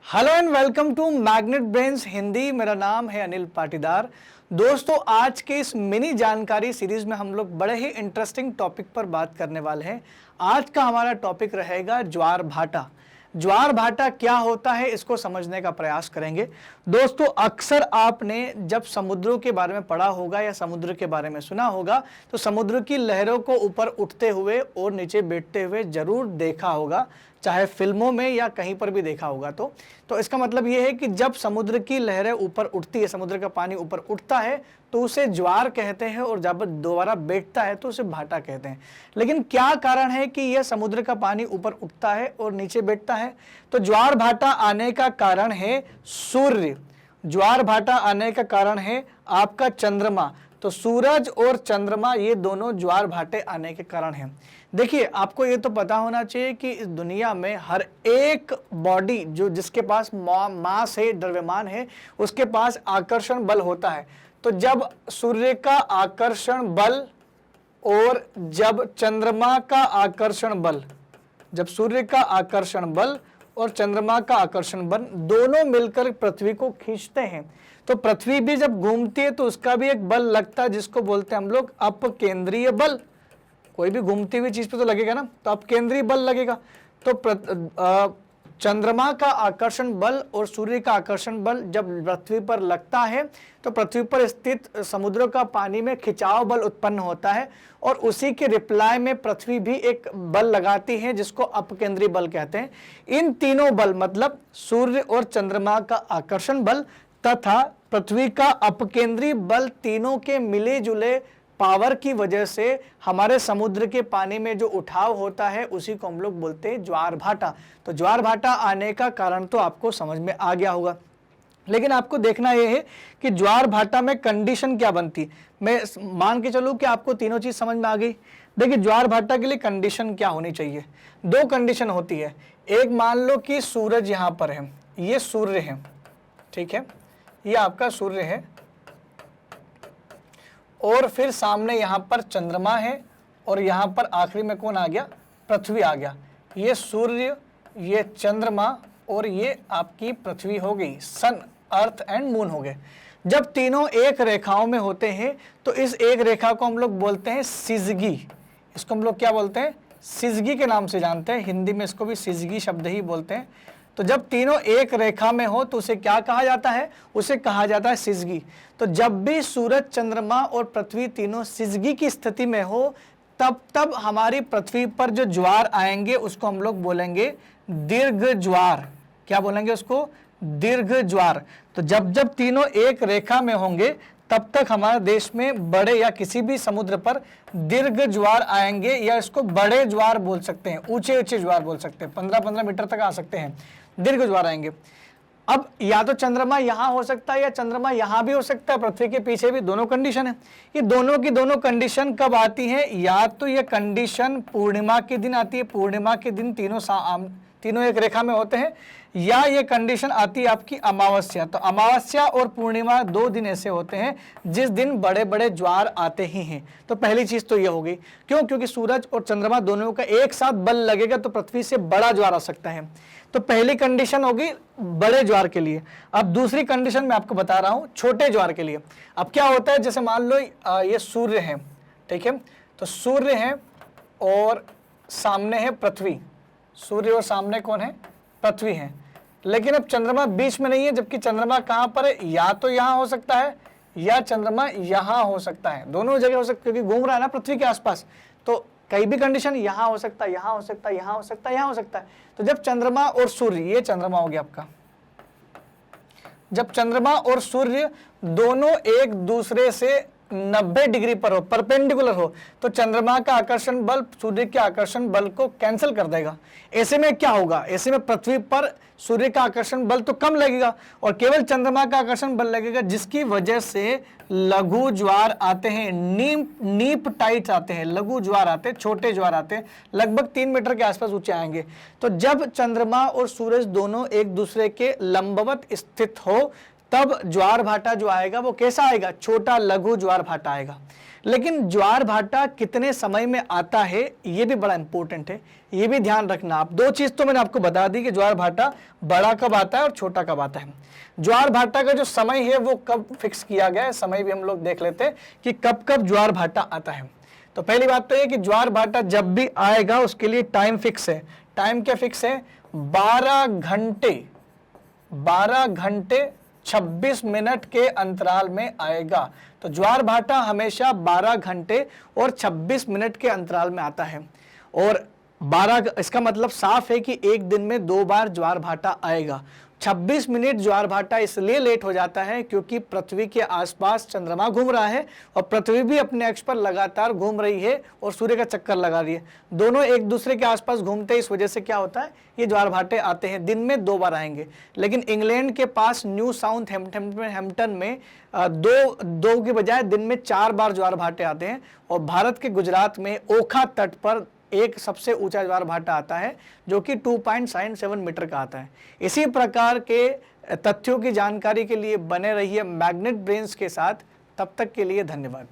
Hello and welcome to Magnet Brains Hindi. मेरा नाम है अनिल पाटीदार। दोस्तों, आज के इस मिनी जानकारी सीरीज में हम लोग बड़े ही इंटरेस्टिंग टॉपिक पर बात करने वाले हैं। आज का हमारा टॉपिक रहेगा ज्वार भाटा। ज्वार भाटा क्या होता है, इसको समझने का प्रयास करेंगे। दोस्तों, अक्सर आपने जब समुद्रों के बारे में पढ़ा होगा या समुद्र के बारे में सुना होगा तो समुद्र की लहरों को ऊपर उठते हुए और नीचे बैठते हुए जरूर देखा होगा, चाहे फिल्मों में या कहीं पर भी देखा होगा। तो इसका मतलब ये है कि जब समुद्र की लहरें ऊपर उठती है, समुद्र का पानी ऊपर उठता है तो उसे ज्वार कहते हैं, और जब दोबारा बैठता है तो उसे भाटा कहते हैं। लेकिन क्या कारण है कि यह समुद्र का पानी ऊपर उठता है और नीचे बैठता है? तो ज्वार भाटा आने का कारण है सूर्य। ज्वार भाटा आने का कारण है आपका चंद्रमा। तो सूरज और चंद्रमा ये दोनों ज्वार भाटे आने के कारण हैं। देखिए, आपको ये तो पता होना चाहिए कि इस दुनिया में हर एक बॉडी जो जिसके पास मास है, द्रव्यमान है, उसके पास आकर्षण बल होता है। तो जब सूर्य का आकर्षण बल और जब चंद्रमा का आकर्षण बल, जब सूर्य का आकर्षण बल और चंद्रमा का आकर्षण बल दोनों मिलकर पृथ्वी को खींचते हैं, तो पृथ्वी भी जब घूमती है तो उसका भी एक बल लगता है जिसको बोलते हैं हम लोग अपकेंद्रीय बल। कोई भी घूमती हुई चीज पे तो लगेगा ना, तो अपकेंद्रीय बल लगेगा। तो चंद्रमा का आकर्षण बल और सूर्य का आकर्षण बल जब पृथ्वी पर लगता है तो पृथ्वी पर स्थित समुद्रों का पानी में खिंचाव बल उत्पन्न होता है, और उसी के रिप्लाई में पृथ्वी भी एक बल लगाती है जिसको अपकेंद्रीय बल कहते हैं। इन तीनों बल मतलब सूर्य और चंद्रमा का आकर्षण बल तथा पृथ्वी का अपकेंद्रीय बल, तीनों के मिले जुले पावर की वजह से हमारे समुद्र के पानी में जो उठाव होता है उसी को हम लोग बोलते हैं ज्वार भाटा। तो ज्वार भाटा आने का कारण तो आपको समझ में आ गया होगा, लेकिन आपको देखना यह है कि ज्वार भाटा में कंडीशन क्या बनती। मैं मान के चलूं कि आपको तीनों चीज समझ में आ गई। देखिए, ज्वार भाटा के लिए कंडीशन क्या होनी चाहिए? दो कंडीशन होती है। एक, मान लो कि सूरज यहां पर है, ये सूर्य है, ठीक है, ये आपका सूर्य है, और फिर सामने यहां पर चंद्रमा है, और यहां पर आखिरी में कौन आ गया? पृथ्वी आ गया। ये सूर्य, ये चंद्रमा और ये आपकी पृथ्वी हो गई, सन, अर्थ एंड मून हो गए। जब तीनों एक रेखाओं में होते हैं तो इस एक रेखा को हम लोग बोलते हैं सिजगी। इसको हम लोग क्या बोलते हैं? सिजगी के नाम से जानते हैं। हिंदी में इसको भी सिजगी शब्द ही बोलते हैं। तो जब तीनों एक रेखा में हो तो उसे क्या कहा जाता है? उसे कहा जाता है सिजगी। तो जब भी सूरज, चंद्रमा और पृथ्वी तीनों सिजगी की स्थिति में हो तब हमारी पृथ्वी पर जो ज्वार आएंगे उसको हम लोग बोलेंगे दीर्घ ज्वार। क्या बोलेंगे उसको? दीर्घ ज्वार। तो जब तीनों एक रेखा में होंगे तब तक हमारे देश में बड़े या किसी भी समुद्र पर दीर्घ ज्वार आएंगे, या इसको बड़े ज्वार बोल सकते हैं, ऊंचे ऊंचे ज्वार बोल सकते हैं, 15-15 मीटर तक आ सकते हैं, दीर्घ ज्वार आएंगे। अब या तो चंद्रमा यहां हो सकता है या चंद्रमा यहां भी हो सकता है, पृथ्वी के पीछे भी, दोनों कंडीशन है। ये दोनों की दोनों कंडीशन कब आती है? या तो ये कंडीशन पूर्णिमा के दिन आती है, पूर्णिमा के दिन तीनों एक रेखा में होते हैं, या ये कंडीशन आती है आपकी अमावस्या। तो अमावस्या और पूर्णिमा 2 दिन ऐसे होते हैं जिस दिन बड़े बड़े ज्वार आते ही हैं। तो पहली चीज तो ये हो गई। क्यों? क्योंकि सूरज और चंद्रमा दोनों का एक साथ बल लगेगा तो पृथ्वी से बड़ा ज्वार आ सकता है। तो पहली कंडीशन होगी बड़े ज्वार के लिए। अब दूसरी कंडीशन मैं आपको बता रहा हूं छोटे ज्वार के लिए। अब क्या होता है, जैसे मान लो ये सूर्य है, ठीक है, तो सूर्य है और सामने है पृथ्वी। सूर्य और सामने कौन है? पृथ्वी है। लेकिन अब चंद्रमा बीच में नहीं है, जबकि चंद्रमा कहां पर है? या तो यहां हो सकता है या चंद्रमा यहां हो सकता है, दोनों जगह हो सकता है, क्योंकि घूम रहा है ना पृथ्वी के आसपास। तो कहीं भी कंडीशन यहां हो सकता है, यहां हो सकता है, यहां हो सकता है, यहां हो सकता है। तो जब चंद्रमा और सूर्य, ये चंद्रमा हो गया आपका, जब चंद्रमा और सूर्य दोनों एक दूसरे से 90 डिग्री पर हो, परपेंडिकुलर हो, तो चंद्रमा का आकर्षण बल सूर्य के आकर्षण बल को कैंसिल कर देगा। ऐसे में क्या होगा? ऐसे में पृथ्वी पर सूर्य का आकर्षण बल तो कम लगेगा और केवल चंद्रमा का आकर्षण बल लगेगा, जिसकी वजह से लघु ज्वार आते हैं, नीप टाइट्स आते हैं, लघु ज्वार आते हैं, छोटे ज्वार आते हैं, लगभग 3 मीटर के आसपास ऊंचे आएंगे। तो जब चंद्रमा और सूरज दोनों एक दूसरे के लंबवत स्थित हो तब ज्वार भाटा जो आएगा वो कैसा आएगा, छोटा लघु ज्वार भाटा आएगा। लेकिन ज्वार भाटा कितने समय में आता है ये भी बड़ा इंपॉर्टेंट है, ये भी ध्यान रखना आप। दो चीज तो मैंने आपको बता दी कि ज्वार भाटा बड़ा कब आता है और छोटा कब आता है। ज्वार भाटा का जो समय है वो कब फिक्स किया गया है, समय भी हम लोग देख लेते हैं कि कब कब ज्वार भाटा आता है। तो पहली बात तो ये कि ज्वार भाटा जब भी आएगा उसके लिए टाइम फिक्स है। टाइम क्या फिक्स है, 12 घंटे 26 मिनट के अंतराल में आएगा। तो ज्वार भाटा हमेशा 12 घंटे और 26 मिनट के अंतराल में आता है। और 12 इसका मतलब साफ है कि एक दिन में 2 बार ज्वार भाटा आएगा। 26 मिनट ज्वार भाटा इसलिए लेट हो जाता है क्योंकि पृथ्वी के आसपास चंद्रमा घूम रहा है और पृथ्वी भी अपने अक्ष पर लगातार घूम रही है और सूर्य का चक्कर लगा रही है। दोनों एक दूसरे के आसपास घूमते हैं, इस वजह से क्या होता है, ये ज्वार भाटे आते हैं। दिन में 2 बार आएंगे। लेकिन इंग्लैंड के पास न्यू साउथ हैम्पटन में दो के बजाय दिन में 4 बार ज्वार भाटे आते हैं। और भारत के गुजरात में ओखा तट पर एक सबसे ऊंचा ज्वार भाटा आता है जो कि 2.97 मीटर का आता है। इसी प्रकार के तथ्यों की जानकारी के लिए बने रहिए मैग्नेट ब्रेन्स के साथ। तब तक के लिए धन्यवाद।